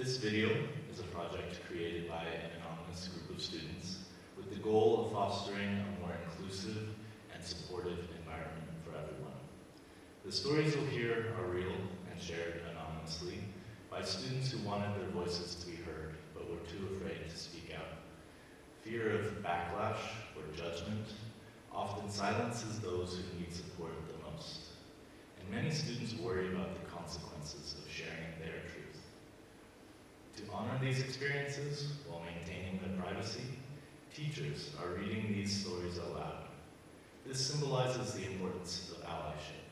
This video is a project created by an anonymous group of students with the goal of fostering a more inclusive and supportive environment for everyone. The stories you'll hear are real and shared anonymously by students who wanted their voices to be heard but were too afraid to speak out. Fear of backlash or judgment often silences those who need support the most, and many students worry about the consequences of sharing their truth. To honor these experiences while maintaining their privacy, teachers are reading these stories aloud. This symbolizes the importance of allyship,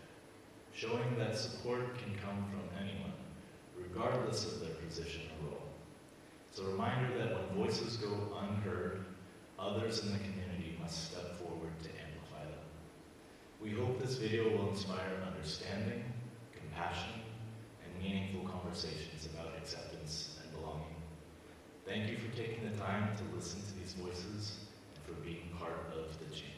showing that support can come from anyone, regardless of their position or role. It's a reminder that when voices go unheard, others in the community must step forward to amplify them. We hope this video will inspire understanding, compassion, and meaningful conversations about acceptance and belonging. Thank you for taking the time to listen to these voices and for being part of the change.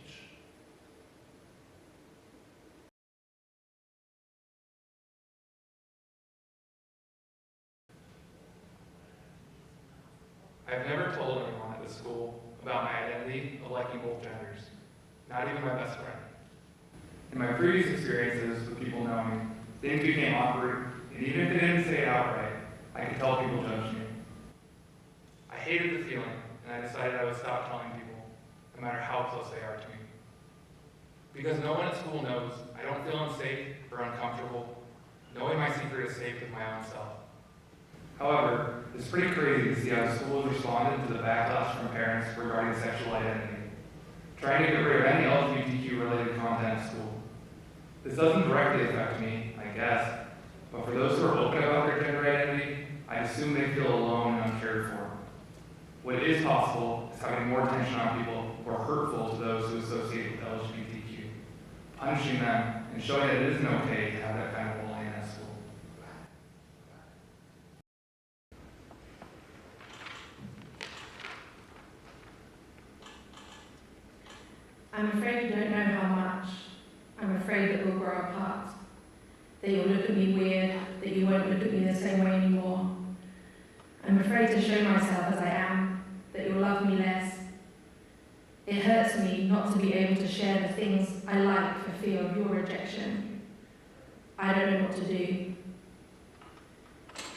I've never told anyone at the school about my identity of liking both genders, not even my best friend. In my previous experiences with people knowing me, things became awkward, and even if they didn't say it outright, I could tell people judged me. I hated the feeling, and I decided I would stop telling people, no matter how close they are to me. Because no one at school knows I don't feel unsafe or uncomfortable, knowing my secret is safe with my own self. However, it's pretty crazy to see how the school has responded to the backlash from parents regarding sexual identity, trying to get rid of any LGBTQ-related content at school. This doesn't directly affect me, I guess, but for those who are open about their gender identity, I assume they feel alone and uncared for. What is possible is having more attention on people who are hurtful to those who associate with LGBTQ, punishing them and showing that it isn't okay to have that kind of bullying at school. I'm afraid you don't know how much. I'm afraid that we'll grow apart, that you'll look at me weird, that you won't look at me the same way anymore. I'm afraid to show myself as I am, that you'll love me less. It hurts me not to be able to share the things I like for fear of your rejection. I don't know what to do.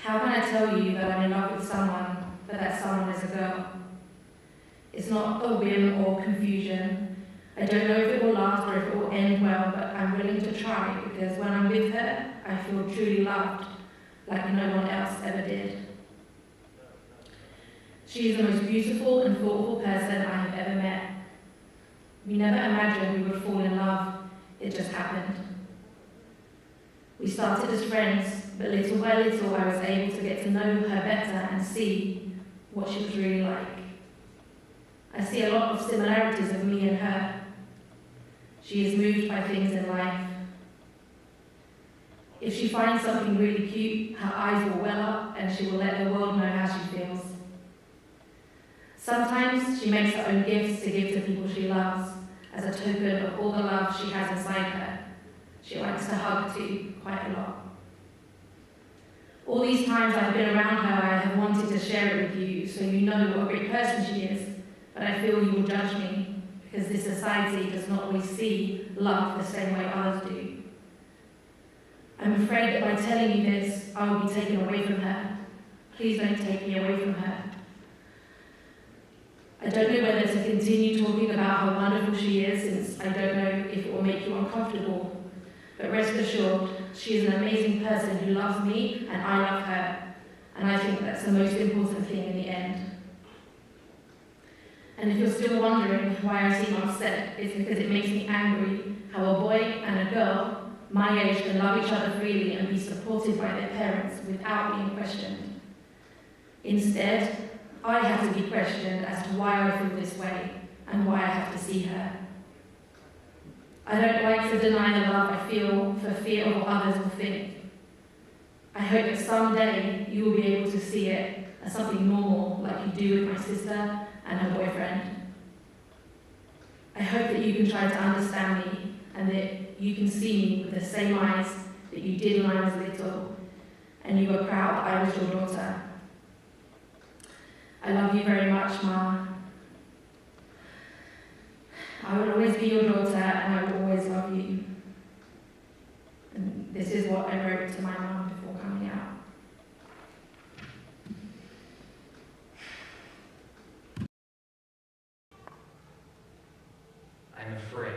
How can I tell you that I'm in love with someone, but that someone is a girl? It's not a whim or confusion. I don't know if it will last or if it will end well, but I'm willing to try because when I'm with her, I feel truly loved, like no one else ever did. She is the most beautiful and thoughtful person I have ever met. We never imagined we would fall in love, it just happened. We started as friends, but little by little I was able to get to know her better and see what she was really like. I see a lot of similarities of me and her. She is moved by things in life. If she finds something really cute, her eyes will well up and she will let the world know how she feels. Sometimes she makes her own gifts to give to people she loves as a token of all the love she has inside her. She likes to hug too, quite a lot. All these times I've been around her, I have wanted to share it with you so you know what a great person she is, but I feel you will judge me because this society does not always see love the same way others do. I'm afraid that by telling you this, I will be taken away from her. Please don't take me away from her. I don't know whether to continue talking about how wonderful she is, since I don't know if it will make you uncomfortable. But rest assured, she is an amazing person who loves me and I love her. And I think that's the most important thing in the end. And if you're still wondering why I seem upset, it's because it makes me angry how a boy and a girl my age can love each other freely and be supported by their parents without being questioned. Instead, I have to be questioned as to why I feel this way and why I have to see her. I don't like to deny the love I feel for fear of what others will think. I hope that someday you will be able to see it as something normal like you do with my sister and her boyfriend. I hope that you can try to understand me and that you can see me with the same eyes that you did when I was little and you were proud that I was your daughter. I love you very much, Ma. I will always be your daughter and I will always love you. And this is what I wrote to my mum before coming out. I'm afraid.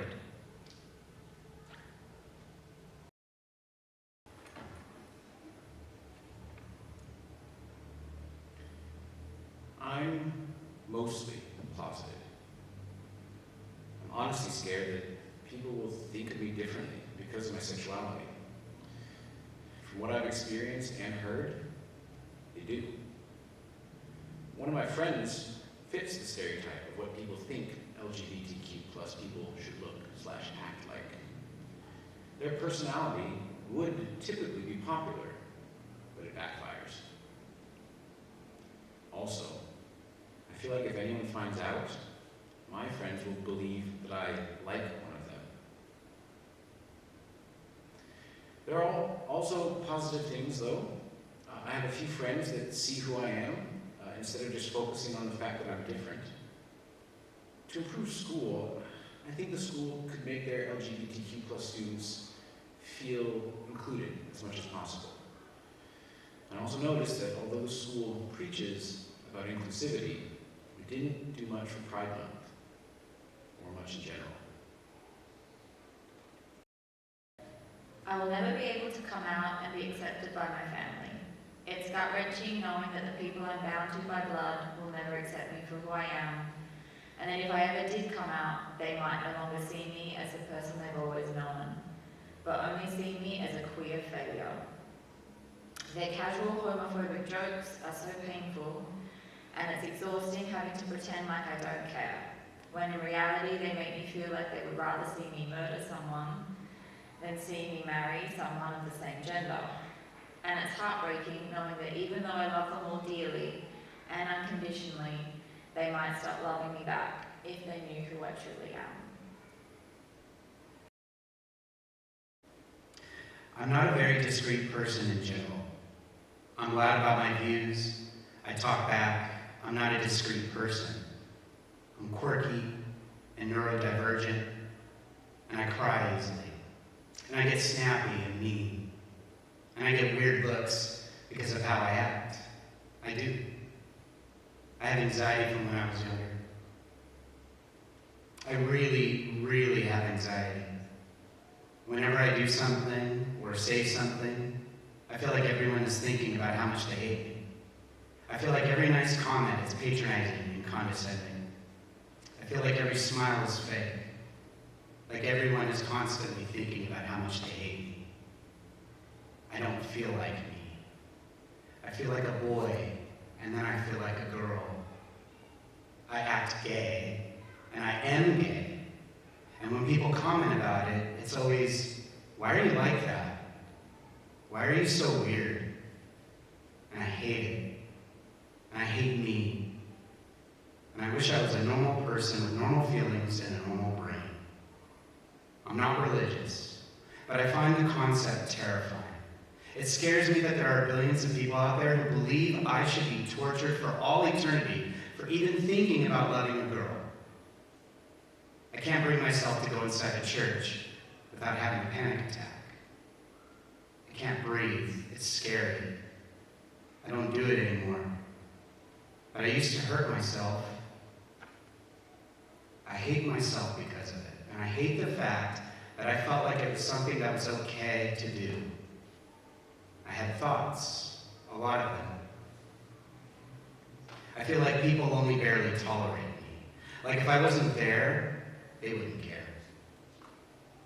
I'm mostly closeted. I'm honestly scared that people will think of me differently because of my sexuality. From what I've experienced and heard, they do. One of my friends fits the stereotype of what people think LGBTQ plus people should look/act like. Their personality would typically be popular, but it backfires. Also, I feel like if anyone finds out, my friends will believe that I like one of them. There are also positive things, though. I have a few friends that see who I am, instead of just focusing on the fact that I'm different. To improve school, I think the school could make their LGBTQ plus students feel included as much as possible. I also noticed that although the school preaches about inclusivity, we didn't do much for Pride Month, or much in general. I will never be able to come out and be accepted by my family. It's gut-wrenching knowing that the people I'm bound to by blood will never accept me for who I am, and that if I ever did come out, they might no longer see me as the person they've always known, but only see me as a queer failure. Their casual homophobic jokes are so painful, and it's exhausting having to pretend like I don't care, when in reality they make me feel like they would rather see me murder someone than see me marry someone of the same gender. And it's heartbreaking knowing that even though I love them all dearly and unconditionally, they might stop loving me back if they knew who I truly am. I'm not a very discreet person in general. I'm loud about my views. I talk back. I'm not a discreet person. I'm quirky and neurodivergent, and I cry easily. And I get snappy and mean. And I get weird looks because of how I act. I do. I have anxiety from when I was younger. I really, really have anxiety. Whenever I do something or say something, I feel like everyone is thinking about how much they hate me. I feel like every nice comment is patronizing and condescending. I feel like every smile is fake. Like everyone is constantly thinking about how much they hate me. I don't feel like me. I feel like a boy, and then I feel like a girl. I act gay, and I am gay. And when people comment about it, it's always, why are you like that? Why are you so weird? And I hate it. And I hate me. And I wish I was a normal person with normal feelings and a normal brain. I'm not religious, but I find the concept terrifying. It scares me that there are billions of people out there who believe I should be tortured for all eternity for even thinking about loving a girl. I can't bring myself to go inside a church without having a panic attack. I can't breathe. It's scary. I don't do it anymore. But I used to hurt myself. I hate myself because of it. And I hate the fact that I felt like it was something that was okay to do. I had thoughts, a lot of them. I feel like people only barely tolerate me. Like if I wasn't there, they wouldn't care.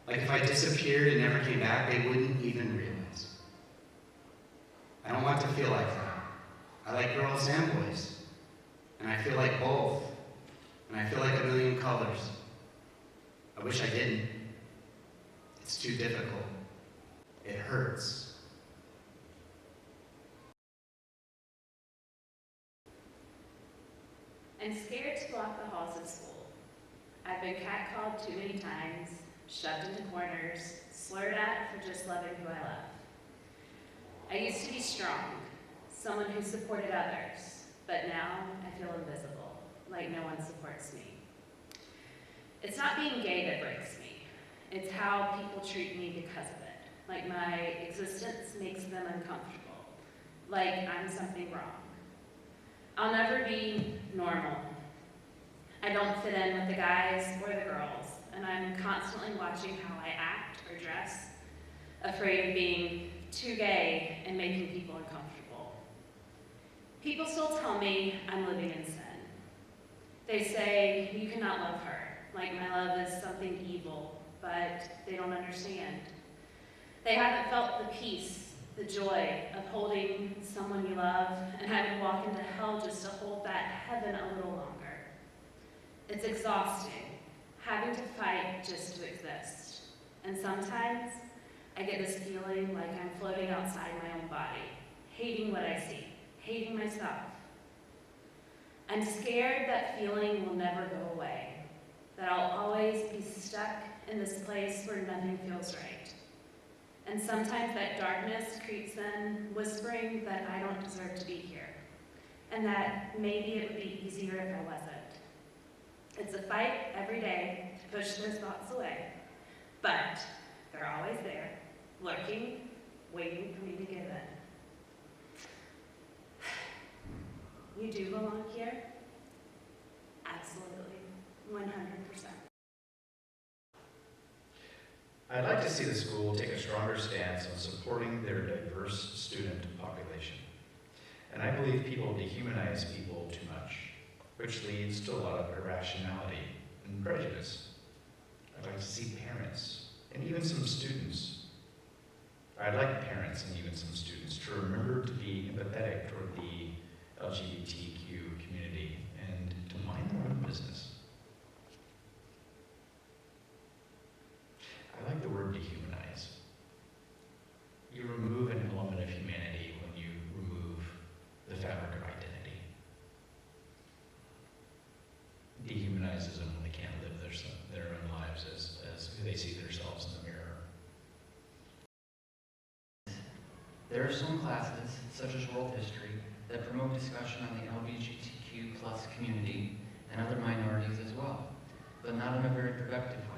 Like if I disappeared and never came back, they wouldn't even realize. I don't want to feel like that. I like girls and boys. And I feel like both. And I feel like a million colors. I wish I didn't. It's too difficult. It hurts. I'm scared to walk the halls of school. I've been catcalled too many times, shoved into corners, slurred at for just loving who I love. I used to be strong, someone who supported others, but now I feel invisible, like no one supports me. It's not being gay that breaks me. It's how people treat me because of it. Like my existence makes them uncomfortable. Like I'm something wrong. I'll never be normal. I don't fit in with the guys or the girls, and I'm constantly watching how I act or dress, afraid of being too gay and making people uncomfortable. People still tell me I'm living in sin. They say, you cannot love her, like my love is something evil, but they don't understand. They haven't felt the peace, the joy of holding someone you love and having to walk into hell just to hold that heaven a little longer. It's exhausting, having to fight just to exist. And sometimes I get this feeling like I'm floating outside my own body, hating what I see, hating myself. I'm scared that feeling will never go away, that I'll always be stuck in this place where nothing feels right. And sometimes that darkness creeps in, whispering that I don't deserve to be here, and that maybe it would be easier if I wasn't. It's a fight every day to push those thoughts away, but they're always there, lurking, waiting for me to give in. You do belong here? Absolutely, 100%. I'd like to see the school take a stronger stance on supporting their diverse student population. And I believe people dehumanize people too much, which leads to a lot of irrationality and prejudice. I'd like to see parents and even some students. I'd like parents and even some students to remember to be empathetic toward the LGBTQ community and to mind their own business. I like the word dehumanize. You remove an element of humanity when you remove the fabric of identity. Dehumanizes them when they can't live their own lives as who they see themselves in the mirror. There are some classes, such as world history, that promote discussion on the LGBTQ plus community and other minorities as well, but not in a very productive way.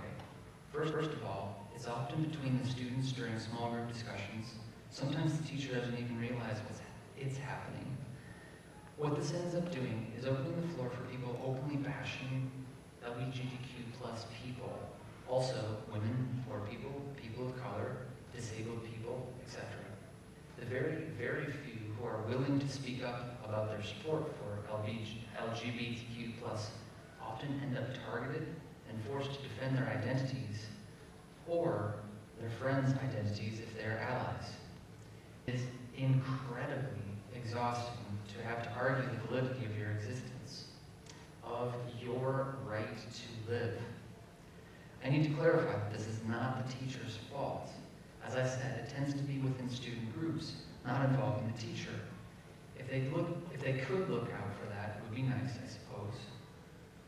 First of all, it's often between the students during small group discussions. Sometimes the teacher doesn't even realize it's happening. What this ends up doing is opening the floor for people openly bashing LGBTQ plus people, also women, poor people, people of color, disabled people, etc. The very, very few who are willing to speak up about their support for LGBTQ plus often end up targeted and forced to defend their identities or their friends' identities if they're allies. It's incredibly exhausting to have to argue the validity of your existence, of your right to live. I need to clarify that this is not the teacher's fault. As I said, it tends to be within student groups, not involving the teacher. If they could look out for that, it would be nice, I suppose.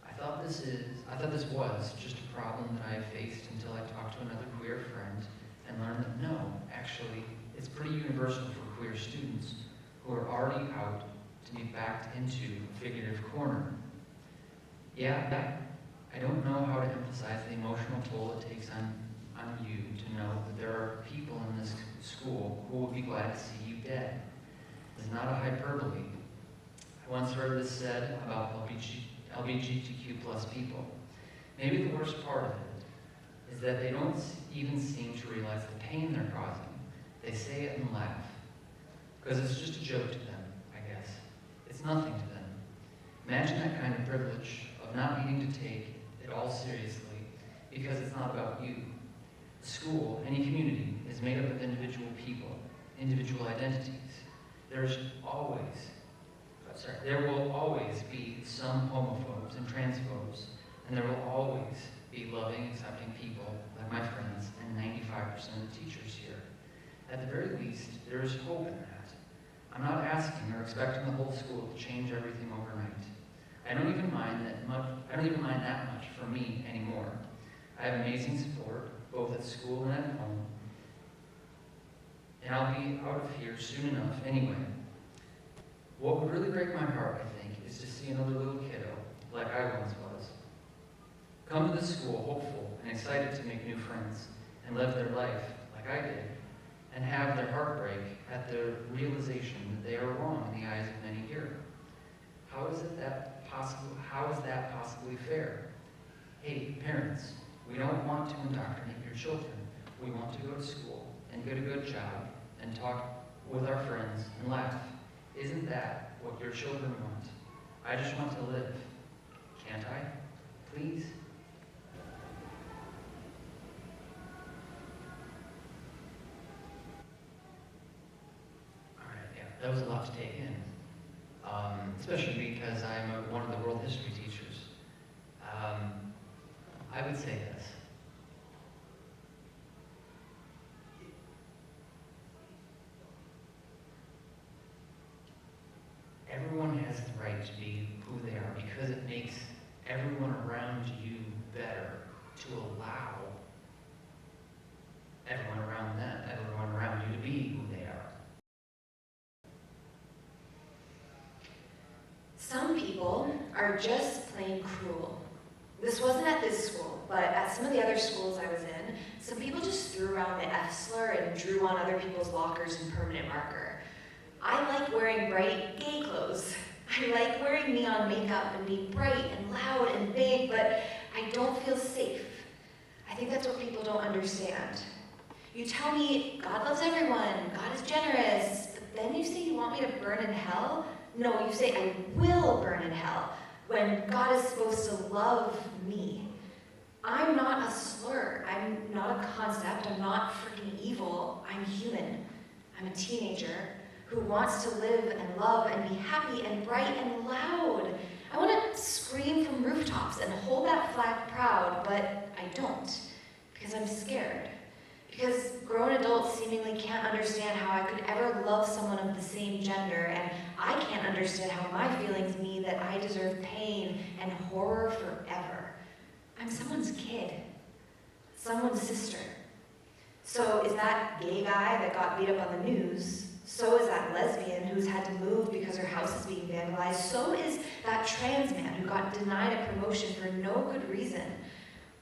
I thought this was just a problem that I faced until I talked to another queer friend and learned that no, actually, it's pretty universal for queer students who are already out to be backed into a figurative corner. Yeah, I don't know how to emphasize the emotional toll it takes on you to know that there are people in this school who will be glad to see you dead. It's not a hyperbole. I once heard this said about LGBTQ plus people. Maybe the worst part of it is that they don't even seem to realize the pain they're causing. They say it and laugh. Because it's just a joke to them, I guess. It's nothing to them. Imagine that kind of privilege of not needing to take it all seriously because it's not about you. The school, any community, is made up of individual people, individual identities. There will always be some homophobes and transphobes, and there will always be loving, accepting people like my friends and 95% of the teachers here. At the very least, there is hope in that. I'm not asking or expecting the whole school to change everything overnight. I don't even mind that much from me anymore. I have amazing support, both at school and at home, and I'll be out of here soon enough anyway. What would really break my heart, I think, is to see another little kiddo, like I once was, come to the school hopeful and excited to make new friends and live their life like I did, and have their heart break at the realization that they are wrong in the eyes of many here. How is that possibly fair? Hey, parents, we don't want to indoctrinate your children. We want to go to school and get a good job and talk with our friends and laugh. Isn't that what your children want? I just want to live. Can't I? Please? All right, yeah, that was a lot to take in. Especially because I'm one of the world history teachers. I would say this. Everyone has the right to be who they are because it makes everyone around you better to allow everyone around you to be who they are. Some people are just plain cruel. This wasn't at this school, but at some of the other schools I was in, some people just threw around the F slur and drew on other people's lockers in permanent marker. I like wearing bright gay clothes. I like wearing neon makeup and being bright and loud and big, but I don't feel safe. I think that's what people don't understand. You tell me God loves everyone, God is generous, but then you say you want me to burn in hell? No, you say I will burn in hell when God is supposed to love me. I'm not a slur. I'm not a concept. I'm not freaking evil. I'm human. I'm a teenager who wants to live and love and be happy and bright and loud. I want to scream from rooftops and hold that flag proud, but I don't because I'm scared. Because grown adults seemingly can't understand how I could ever love someone of the same gender, and I can't understand how my feelings mean that I deserve pain and horror forever. I'm someone's kid, someone's sister. So is that gay guy that got beat up on the news? So is that lesbian who's had to move because her house is being vandalized. So is that trans man who got denied a promotion for no good reason.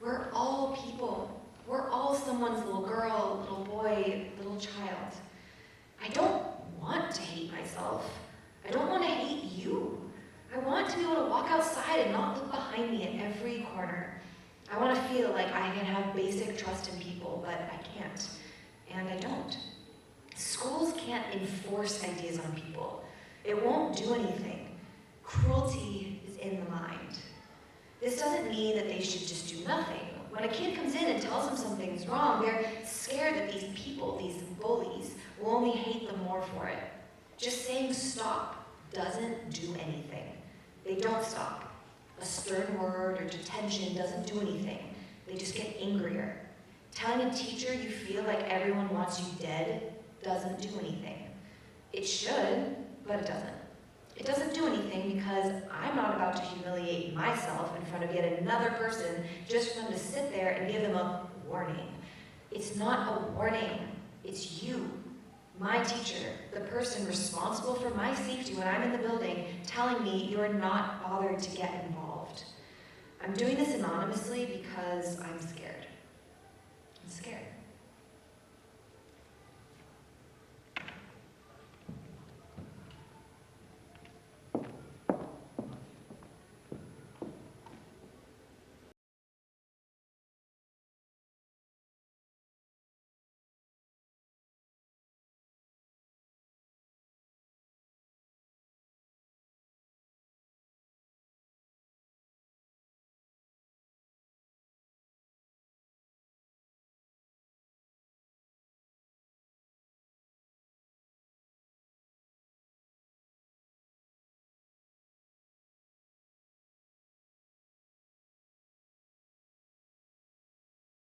We're all people. We're all someone's little girl, little boy, little child. I don't want to hate myself. I don't want to hate you. I want to be able to walk outside and not look behind me at every corner. I want to feel like I can have basic trust in people, but I can't. And I don't. Schools can't enforce ideas on people. It won't do anything. Cruelty is in the mind. This doesn't mean that they should just do nothing. When a kid comes in and tells them something's wrong, they're scared that these people, these bullies, will only hate them more for it. Just saying stop doesn't do anything. They don't stop. A stern word or detention doesn't do anything. They just get angrier. Telling a teacher you feel like everyone wants you dead doesn't do anything. It should, but it doesn't. It doesn't do anything because I'm not about to humiliate myself in front of yet another person just for them to sit there and give them a warning. It's not a warning. It's you, my teacher, the person responsible for my safety when I'm in the building, telling me you're not bothered to get involved. I'm doing this anonymously because I'm scared. I'm scared.